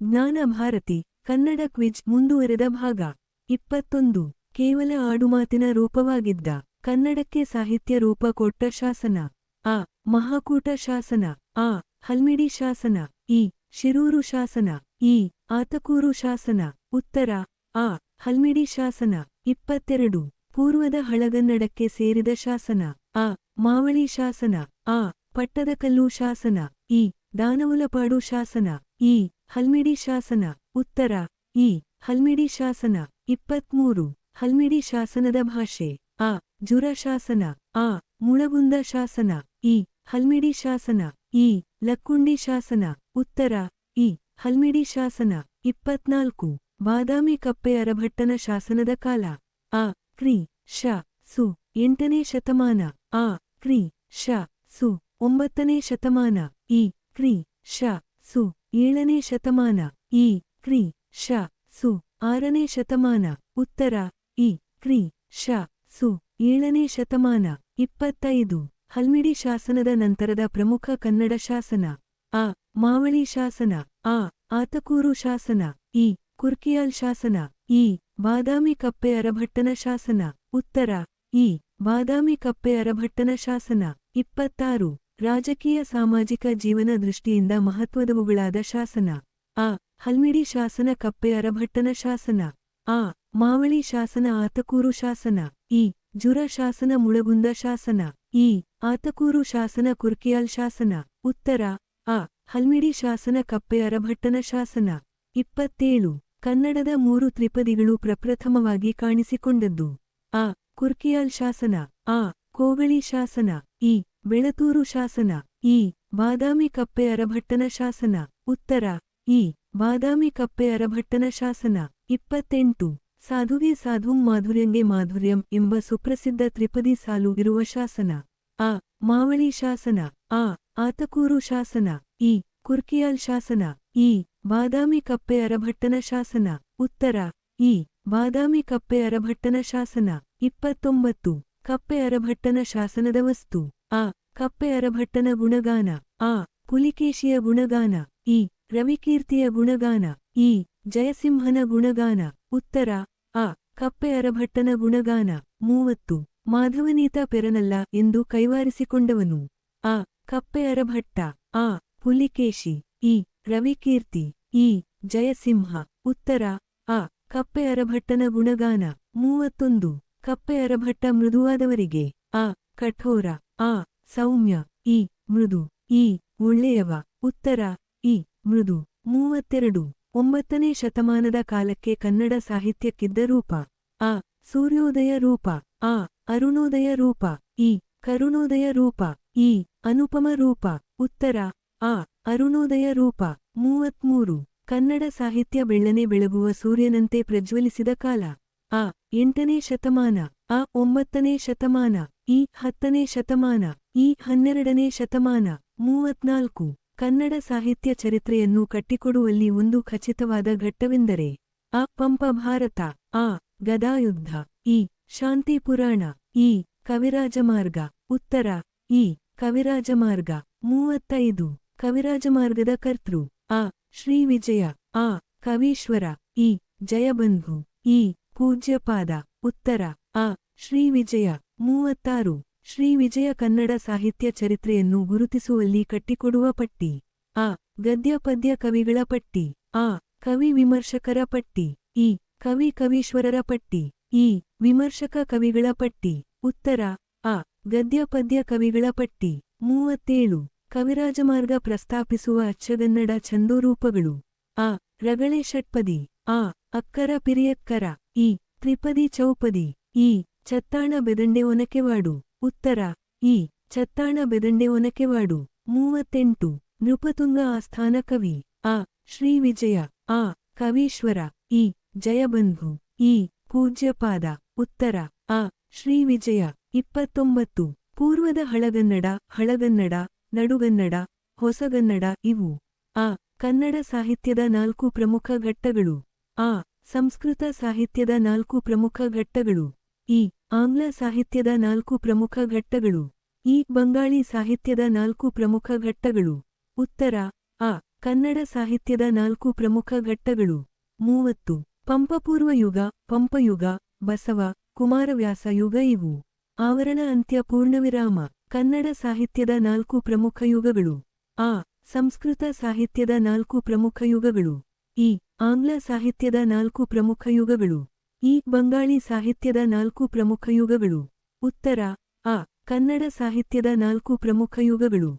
ಜ್ಞಾನ ಭಾರತಿ ಕನ್ನಡ ಕ್ವಿಜ್ ಮುಂದುವರೆದ ಭಾಗ 21 ಕೇವಲ ಆಡುಮಾತಿನ ರೂಪವಾಗಿದ್ದ ಕನ್ನಡಕ್ಕೆ ಸಾಹಿತ್ಯ ರೂಪ ಕೊಟ್ಟ ಶಾಸನ ಅ. ಮಹಾಕೂಟ ಶಾಸನ ಆ. ಹಲ್ಮಿಡಿ ಶಾಸನ ಇ. ಶಿರೂರು ಶಾಸನ ಇ. ಆತಕೂರು ಶಾಸನ ಉತ್ತರ ಆ. ಹಲ್ಮಿಡಿ ಶಾಸನ 22 ಪೂರ್ವದ ಹಳಗನ್ನಡಕ್ಕೆ ಸೇರಿದ ಶಾಸನ ಅ. ಮಾವಳಿ ಶಾಸನ ಆ. ಪಟ್ಟದಕಲ್ಲು ಶಾಸನ ಇ. ದಾನವುಲಪಾಡು ಶಾಸನ ಇ. ಹಲ್ಮಿಡಿ ಶಾಸನ ಉತ್ತರ ಇ. ಹಲ್ಮಿಡಿ ಶಾಸನ 23 ಹಲ್ಮಿಡಿ ಶಾಸನದ ಭಾಷೆ ಅ. ಜುರ ಶಾಸನ ಆ. ಮುಳಗುಂದ ಶಾಸನ ಇ. ಹಲ್ಮಿಡಿ ಶಾಸನ ಇ. ಲಕ್ಕುಂಡಿ ಶಾಸನ ಉತ್ತರ ಇ. ಹಲ್ಮಿಡಿ ಶಾಸನ 24 ಬಾದಾಮಿ ಕಪ್ಪೆ ಅರಭಟ್ಟನ ಶಾಸನದ ಕಾಲ ಅ. ಕ್ರಿ. ಶ. ಸು 8ನೇ ಶತಮಾನ ಆ. ಕ್ರಿ. ಶ. ಸು 9ನೇ ಶತಮಾನ ಇ. ಕ್ರಿ. ಶ. ಸು 7ನೇ ಶತಮಾನ ಇ. ಕ್ರಿ. ಶ. ಸು 6ನೇ ಶತಮಾನ ಉತ್ತರ ಇ. ಕ್ರಿ. ಶ. ಸು 7ನೇ ಶತಮಾನ 25 ಹಲ್ಮಿಡಿ ಶಾಸನದ ನಂತರದ ಪ್ರಮುಖ ಕನ್ನಡ ಶಾಸನ ಅ. ಮಾವಳಿ ಶಾಸನ ಆ. ಆತಕೂರು ಶಾಸನ ಇ. ಕುರ್ಕಿಯಾಲ್ ಶಾಸನ ಇ. ಬಾದಾಮಿ ಕಪ್ಪೆ ಅರಭಟ್ಟನ ಶಾಸನ ಉತ್ತರ ಇ. ಬಾದಾಮಿ ಕಪ್ಪೆ ಅರಭಟ್ಟನ ಶಾಸನ 26 ರಾಜಕೀಯ ಸಾಮಾಜಿಕ ಜೀವನ ದೃಷ್ಟಿಯಿಂದ ಮಹತ್ವದವುಗಳಾದ ಶಾಸನ ಅ. ಹಲ್ಮಿಡಿ ಶಾಸನ ಕಪ್ಪೆ ಅರಭಟ್ಟನ ಶಾಸನ ಆ. ಮಾವಳಿ ಶಾಸನ ಆತಕೂರು ಶಾಸನ ಇ. ಜುರ ಶಾಸನ ಮುಳಗುಂದ ಶಾಸನ ಇ. ಆತಕೂರು ಶಾಸನ ಕುರ್ಕಿಯಾಲ್ ಶಾಸನ ಉತ್ತರ ಅ. ಹಲ್ಮಿಡಿ ಶಾಸನ ಕಪ್ಪೆ ಅರಭಟ್ಟನ ಶಾಸನ 27 ಕನ್ನಡದ 3 ತ್ರಿಪದಿಗಳು ಪ್ರಪ್ರಥಮವಾಗಿ ಕಾಣಿಸಿಕೊಂಡದ್ದು ಅ. ಕುರ್ಕಿಯಾಲ್ ಶಾಸನ ಆ. ಕೋಗಳಿ ಶಾಸನ ಇ. ಬೆಳತೂರು ಶಾಸನ ಇ. ಬಾದಾಮಿ ಕಪ್ಪೆ ಅರಭಟ್ಟನ ಶಾಸನ ಉತ್ತರ ಇ. ಬಾದಾಮಿ ಕಪ್ಪೆ ಅರಭಟ್ಟನ ಶಾಸನ 28 ಸಾಧುಗೆ ಸಾಧುಂ ಮಾಧುರ್ಯಂಗೆ ಮಾಧುರ್ಯಂ ಎಂಬ ಸುಪ್ರಸಿದ್ಧ ತ್ರಿಪದಿ ಸಾಲು ಇರುವ ಶಾಸನ ಅ. ಮಾವಳಿ ಶಾಸನ ಆ. ಆತಕೂರು ಶಾಸನ ಇ. ಕುರ್ಕಿಯಾಲ್ ಶಾಸನ ಇ. ಬಾದಾಮಿ ಕಪ್ಪೆ ಅರಭಟ್ಟನ ಶಾಸನ ಉತ್ತರ ಇ. ಬಾದಾಮಿ ಕಪ್ಪೆ ಅರಭಟ್ಟನ ಶಾಸನ 29 ಕಪ್ಪೆ ಅರಭಟ್ಟನ ಶಾಸನದ ವಸ್ತು ಅ. ಕಪ್ಪೆ ಅರಭಟ್ಟನ ಗುಣಗಾನ ಆ. ಪುಲಿಕೇಶಿಯ ಗುಣಗಾನ ಇ. ರವಿಕೀರ್ತಿಯ ಗುಣಗಾನ ಇ. ಜಯಸಿಂಹನ ಗುಣಗಾನ ಉತ್ತರ ಅ. ಕಪ್ಪೆ ಅರಭಟ್ಟನ ಗುಣಗಾನ 30 ಮಾಧವನೀತ ಪೆರನಲ್ಲ ಎಂದು ಕೈವಾರಿಸಿಕೊಂಡವನು ಅ. ಕಪ್ಪೆ ಅರಭಟ್ಟ ಆ. ಪುಲಿಕೇಶಿ ಇ. ರವಿಕೀರ್ತಿ ಇ. ಜಯಸಿಂಹ ಉತ್ತರ ಅ. ಕಪ್ಪೆ ಅರಭಟ್ಟನ ಗುಣಗಾನ 31 ಕಪ್ಪೆ ಅರಭಟ್ಟ ಮೃದುವಾದವರಿಗೆ ಅ. ಕಠೋರ ಆ. ಸೌಮ್ಯ ಇ. ಮೃದು ಇ. ಒಳ್ಳೆಯವ ಉತ್ತರ ಇ. ಮೃದು 32 9ನೇ ಶತಮಾನದ ಕಾಲಕ್ಕೆ ಕನ್ನಡ ಸಾಹಿತ್ಯಕ್ಕಿದ್ದ ರೂಪ ಅ. ಸೂರ್ಯೋದಯ ರೂಪ ಆ. ಅರುಣೋದಯ ರೂಪ ಇ. ಕರುಣೋದಯ ರೂಪ ಇ. ಅನುಪಮ ರೂಪ ಉತ್ತರ ಆ. ಅರುಣೋದಯ ರೂಪ 33 ಕನ್ನಡ ಸಾಹಿತ್ಯ ಬೆಳ್ಳನೆ ಬೆಳಗುವ ಸೂರ್ಯನಂತೆ ಪ್ರಜ್ವಲಿಸಿದ ಕಾಲ ಅ. 8ನೇ ಶತಮಾನ ಅ. 9ನೇ ಶತಮಾನ ಇ. 10ನೇ ಶತಮಾನ ಇ. 12ನೇ ಶತಮಾನ 34 ಕನ್ನಡ ಸಾಹಿತ್ಯ ಚರಿತ್ರೆಯನ್ನು ಕಟ್ಟಿಕೊಡುವಲ್ಲಿ ಒಂದು ಖಚಿತವಾದ ಘಟ್ಟವೆಂದರೆ ಅ. ಪಂಪ ಭಾರತ ಆ. ಗದಾಯುದ್ಧ ಇ. ಶಾಂತಿ ಪುರಾಣ ಇ. ಕವಿರಾಜಮಾರ್ಗ ಉತ್ತರ ಇ. ಕವಿರಾಜಮಾರ್ಗ 35 ಕವಿರಾಜಮಾರ್ಗದ ಕರ್ತೃ ಅ. ಶ್ರೀ ವಿಜಯ ಆ. ಕವೀಶ್ವರ ಇ. ಜಯಬಂಧು ಇ. ಪೂಜ್ಯಪಾದ ಉತ್ತರ ಅ. ಶ್ರೀ ವಿಜಯ 36 ಶ್ರೀ ವಿಜಯ ಕನ್ನಡ ಸಾಹಿತ್ಯ ಚರಿತ್ರೆಯನ್ನು ಗುರುತಿಸುವಲ್ಲಿ ಕಟ್ಟಿಕೊಡುವ ಪಟ್ಟಿ ಅ. ಗದ್ಯ ಪದ್ಯ ಕವಿಗಳ ಪಟ್ಟಿ ಆ. ಕವಿ ವಿಮರ್ಶಕರ ಪಟ್ಟಿ ಇ. ಕವಿ ಕವೀಶ್ವರರ ಪಟ್ಟಿ ಇ. ವಿಮರ್ಶಕ ಕವಿಗಳ ಪಟ್ಟಿ ಉತ್ತರ ಅ. ಗದ್ಯ ಪದ್ಯ ಕವಿಗಳ ಪಟ್ಟಿ 37 ಕವಿರಾಜಮಾರ್ಗ ಪ್ರಸ್ತಾಪಿಸುವ ಅಚ್ಚಗನ್ನಡ ಛಂದೋರೂಪಗಳು ಅ. ರಗಳೆ ಷಟ್ಪದಿ ಆ. ಅಕ್ಕರ ಪಿರಿಯಕ್ಕರ ಇ. ತ್ರಿಪದಿ ಚೌಪದಿ ಇ. ಚತ್ತಾಣ ಬೆದಂಡೆ ಒನಕೆವಾಡು ಉತ್ತರ ಇ. ಚತ್ತಾಣ ಬೆದಂಡೆ ಒನಕೆವಾಡು 38 ನೃಪತುಂಗ ಆಸ್ಥಾನ ಕವಿ ಅ. ಶ್ರೀ ವಿಜಯ ಆ. ಕವೀಶ್ವರ ಇ. ಜಯಬಂಧು ಇ. ಪೂಜ್ಯಪಾದ ಉತ್ತರ ಅ. ಶ್ರೀ ವಿಜಯ 29 ಪೂರ್ವದ ಹಳಗನ್ನಡ ನಡುಗನ್ನಡ ಹೊಸಗನ್ನಡ ಇವು ಅ. ಕನ್ನಡ ಸಾಹಿತ್ಯದ 4 ಪ್ರಮುಖ ಘಟ್ಟಗಳು ಆ. ಸಂಸ್ಕೃತ ಸಾಹಿತ್ಯದ 4 ಪ್ರಮುಖ ಘಟ್ಟಗಳು ಇ. ಆಂಗ್ಲ ಸಾಹಿತ್ಯದ 4 ಪ್ರಮುಖ ಘಟ್ಟಗಳು ಇ. ಬಂಗಾಳಿ ಸಾಹಿತ್ಯದ 4 ಪ್ರಮುಖ ಘಟ್ಟಗಳು ಉತ್ತರ ಅ. ಕನ್ನಡ ಸಾಹಿತ್ಯದ 4 ಪ್ರಮುಖ ಘಟ್ಟಗಳು. 30. ಪಂಪಪೂರ್ವ ಯುಗ, ಪಂಪಯುಗ, ಬಸವ, ಕುಮಾರವ್ಯಾಸ ಯುಗ ಇವು. ಆವರಣ ಅಂತ್ಯ ಪೂರ್ಣವಿರಾಮ. ಕನ್ನಡ ಸಾಹಿತ್ಯದ 4 ಪ್ರಮುಖ ಯುಗಗಳು. ಆ. ಸಂಸ್ಕೃತ ಸಾಹಿತ್ಯದ 4 ಪ್ರಮುಖ ಯುಗಗಳು. ಇ. ಆಂಗ್ಲ ಸಾಹಿತ್ಯದ 4 ಪ್ರಮುಖ ಯುಗಗಳು. ಇ. ಬಂಗಾಳಿ ಸಾಹಿತ್ಯದ 4 ಪ್ರಮುಖ ಯುಗಗಳು. ಉತ್ತರ. ಆ. ಕನ್ನಡ ಸಾಹಿತ್ಯದ 4 ಪ್ರಮುಖ ಯುಗಗಳು.